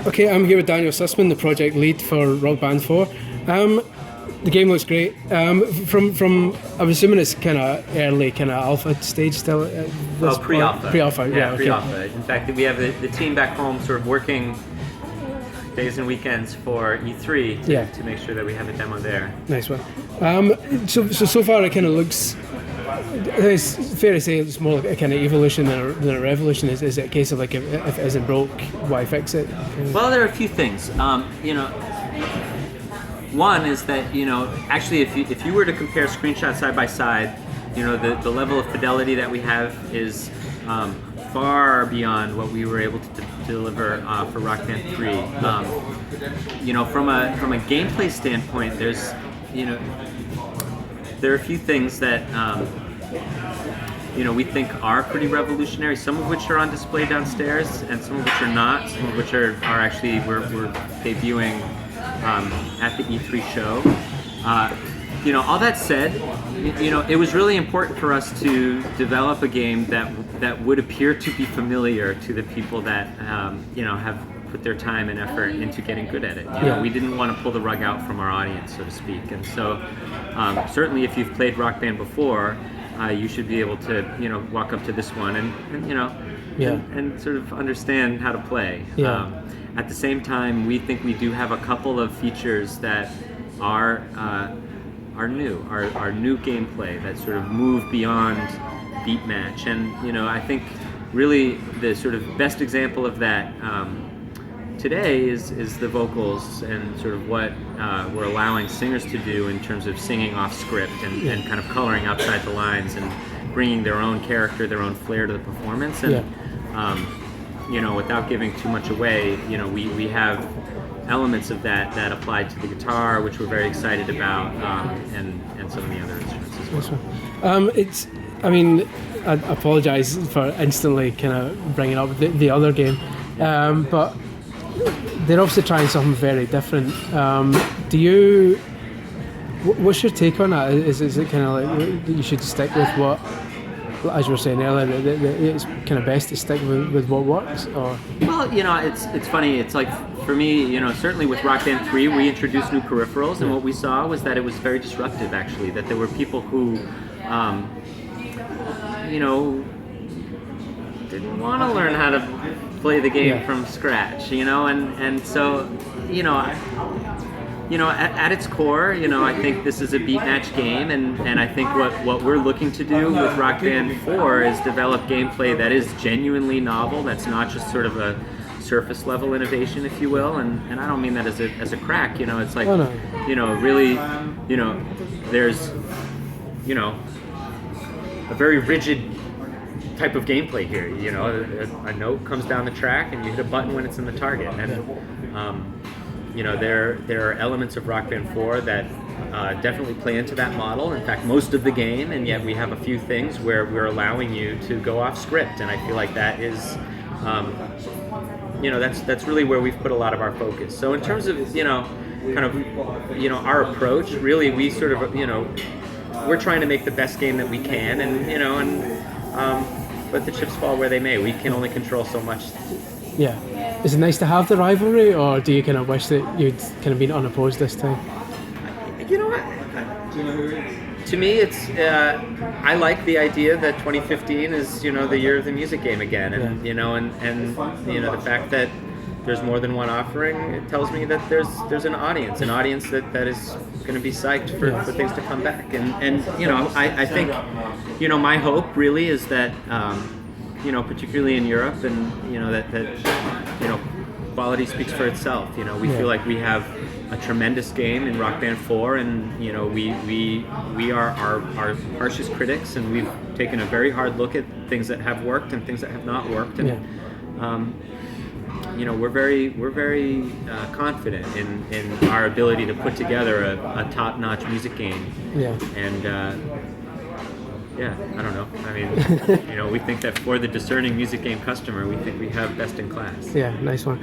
Okay, I'm here with Daniel Sussman, the project lead for Rock Band 4. The game looks great. From I'm assuming it's kind of early, kind of alpha stage still. Pre-alpha. Pre-alpha, yeah. Okay. Pre-alpha. In fact, we have the team back home sort of working days and weekends for E3 to make sure that we have a demo there. Nice one. So far it kind of looks. I think it's fair to say it's more like a kind of evolution than a revolution. Is it a case of like if it isn't broke, why fix it? Well, there are a few things. One is that actually if you were to compare screenshots side by side, the level of fidelity that we have is far beyond what we were able to deliver for Rock Band 3. From a gameplay standpoint, there are a few things that we think are pretty revolutionary. Some of which are on display downstairs, and some of which are not. Some of which are actually we're debuting at the E3 show. All that said, it was really important for us to develop a game that would appear to be familiar to the people that have put their time and effort into getting good at it. We didn't want to pull the rug out from our audience, so to speak. And so, certainly, if you've played Rock Band before, you should be able to walk up to this one and sort of understand how to play. At the same time, we think we do have a couple of features that are new gameplay that sort of move beyond beat match. And I think really the sort of best example of that today is the vocals and sort of what we're allowing singers to do in terms of singing off script and kind of coloring outside the lines and bringing their own character, their own flair to the performance. And without giving too much away, we have elements of that applied to the guitar, which we're very excited about, and some of the other instruments as well. I apologise for instantly kind of bringing up the other game, but they're obviously trying something very different. What's your take on that? Is it kind of like you should stick with what, as you were saying earlier, it's kind of best to stick with what works? Or? Well, it's funny. It's like, for me, certainly with Rock Band 3, we introduced new peripherals, and what we saw was that it was very disruptive, actually, that there were people who, didn't want to learn how to play the game from scratch, and so, at its core, I think this is a beat match game, and I think what we're looking to do with Rock Band 4 is develop gameplay that is genuinely novel, that's not just sort of a surface level innovation, if you will, and I don't mean that as a crack, it's like, really, there's, a very rigid type of gameplay here, a note comes down the track and you hit a button when it's in the target, and there are elements of Rock Band 4 that definitely play into that model. In fact, most of the game, and yet we have a few things where we're allowing you to go off script, and I feel like that is, that's really where we've put a lot of our focus. So in terms of, our approach, really we sort of, we're trying to make the best game that we can, and but the chips fall where they may. We can only control so much. Yeah. Is it nice to have the rivalry, or do you kind of wish that you'd kind of been unopposed this time? You know what? To me, it's I like the idea that 2015 is the year of the music game again, and the fact that there's more than one offering, it tells me that there's an audience that is going to be psyched for things to come back, and I think my hope really is that particularly in Europe, and that quality speaks for itself. We feel like we have a tremendous game in Rock Band 4, and we are our harshest critics, and we've taken a very hard look at things that have worked and things that have not worked, and we're very confident in our ability to put together a top-notch music game. And I don't know. I mean, we think that for the discerning music game customer, we think we have best in class. Yeah, nice one.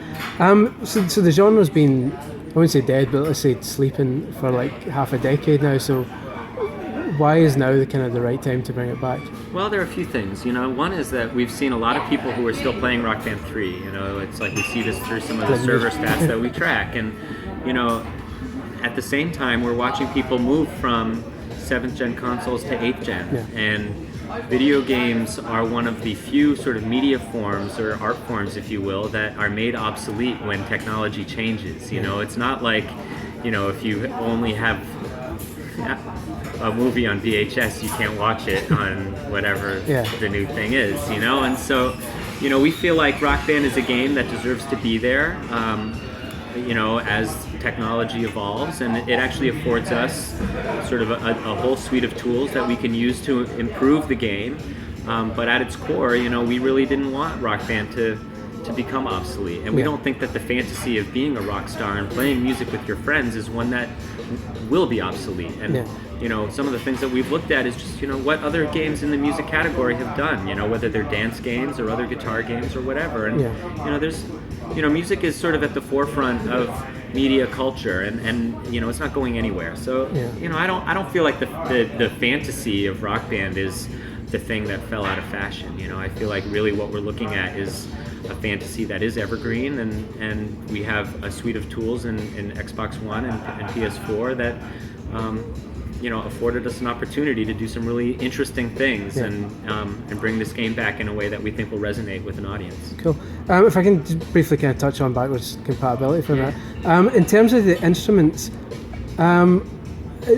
So the genre's been, I wouldn't say dead, but let's say sleeping for like half a decade now. So why is now the kind of the right time to bring it back? Well, there are a few things. One is that we've seen a lot of people who are still playing Rock Band 3. It's like we see this through some of the server stats that we track. And, at the same time, we're watching people move from 7th gen consoles to 8th gen. Yeah. And video games are one of the few sort of media forms or art forms, if you will, that are made obsolete when technology changes. It's not like, if you only have a movie on VHS, you can't watch it on whatever the new thing is, And so, we feel like Rock Band is a game that deserves to be there, as technology evolves, and it actually affords us sort of a whole suite of tools that we can use to improve the game. But at its core, we really didn't want Rock Band to become obsolete, and we don't think that the fantasy of being a rock star and playing music with your friends is one that will be obsolete. And some of the things that we've looked at is just what other games in the music category have done, whether they're dance games or other guitar games or whatever. And there's music is sort of at the forefront of media culture, and it's not going anywhere. So I don't feel like the fantasy of Rock Band is the thing that fell out of fashion. I feel like really what we're looking at is a fantasy that is evergreen, and we have a suite of tools in Xbox One and PS4 that afforded us an opportunity to do some really interesting things and bring this game back in a way that we think will resonate with an audience. Cool. If I can just briefly kind of touch on backwards compatibility for that. In terms of the instruments,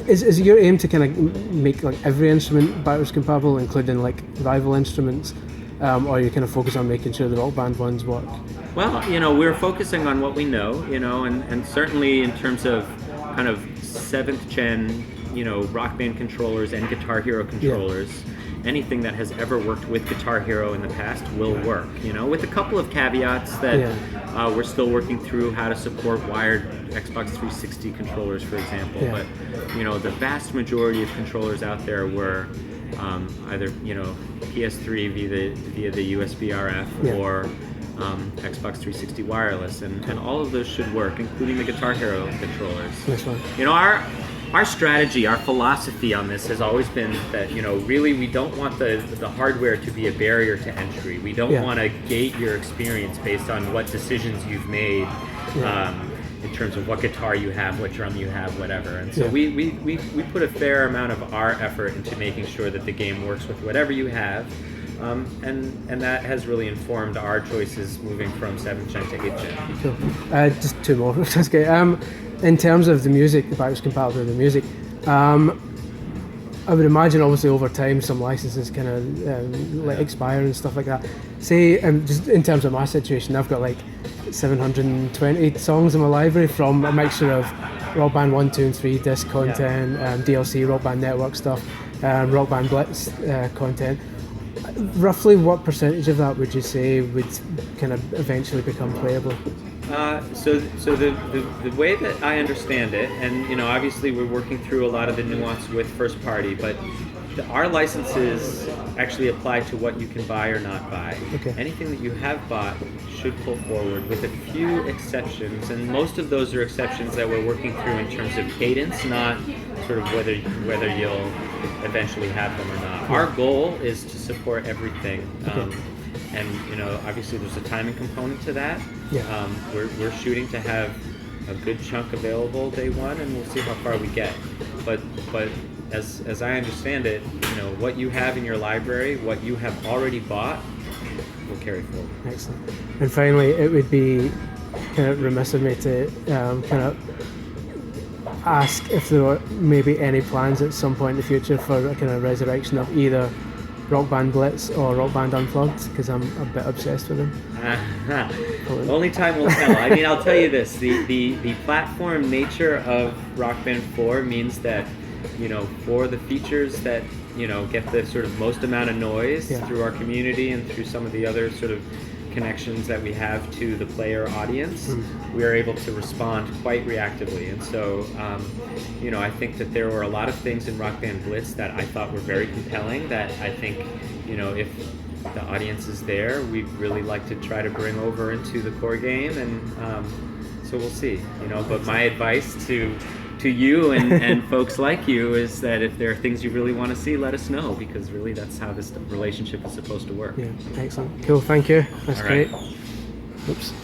is your aim to kind of make like every instrument backwards compatible, including like rival instruments, or are you kind of focus on making sure the Rock Band ones work? Well, we're focusing on what we know, and certainly in terms of kind of 7th gen, Rock Band controllers and Guitar Hero controllers, anything that has ever worked with Guitar Hero in the past will work, with a couple of caveats that we're still working through how to support wired Xbox 360 controllers, for example. But, the vast majority of controllers out there were either, PS3 via the USB RF or Xbox 360 wireless, and all of those should work, including the Guitar Hero controllers. Nice one. Our strategy, our philosophy on this has always been that, really we don't want the hardware to be a barrier to entry. We don't want to gate your experience based on what decisions you've made in terms of what guitar you have, what drum you have, whatever. And so we put a fair amount of our effort into making sure that the game works with whatever you have. And that has really informed our choices moving from 7th gen to 8th gen. Cool. Just two more. That's great. In terms of the music, the backwards compatibility of the music, I would imagine obviously over time some licenses kind of expire and stuff like that. Say, just in terms of my situation, I've got like 720 songs in my library from a mixture of Rock Band 1, 2 and 3 disc content, DLC, Rock Band Network stuff, Rock Band Blitz content. Roughly what percentage of that would you say would kind of eventually become playable? So the way that I understand it, and obviously we're working through a lot of the nuance with first party, but our licenses actually apply to what you can buy or not buy. Okay. Anything that you have bought should pull forward, with a few exceptions, and most of those are exceptions that we're working through in terms of cadence, not sort of whether you'll eventually have them or not. Our goal is to support everything. And obviously there's a timing component to that. We're shooting to have a good chunk available day one, and we'll see how far we get. But as I understand it, what you have in your library, what you have already bought, will carry forward. Excellent. And finally, it would be kind of remiss of me to kind of ask if there are maybe any plans at some point in the future for a kind of resurrection of either Rock Band Blitz or Rock Band Unplugged, because I'm a bit obsessed with them. Only time will tell. I mean, I'll tell you this: the platform nature of Rock Band 4 means that, for the features that get the sort of most amount of noise through our community and through some of the other sort of connections that we have to the player audience, we are able to respond quite reactively. And so, I think that there were a lot of things in Rock Band Blitz that I thought were very compelling, that I think, if the audience is there, we'd really like to try to bring over into the core game. And so we'll see, but my advice to to you and folks like you is that if there are things you really want to see, let us know, because really that's how this relationship is supposed to work. Yeah, excellent. Cool, thank you. That's All right. great. Oops.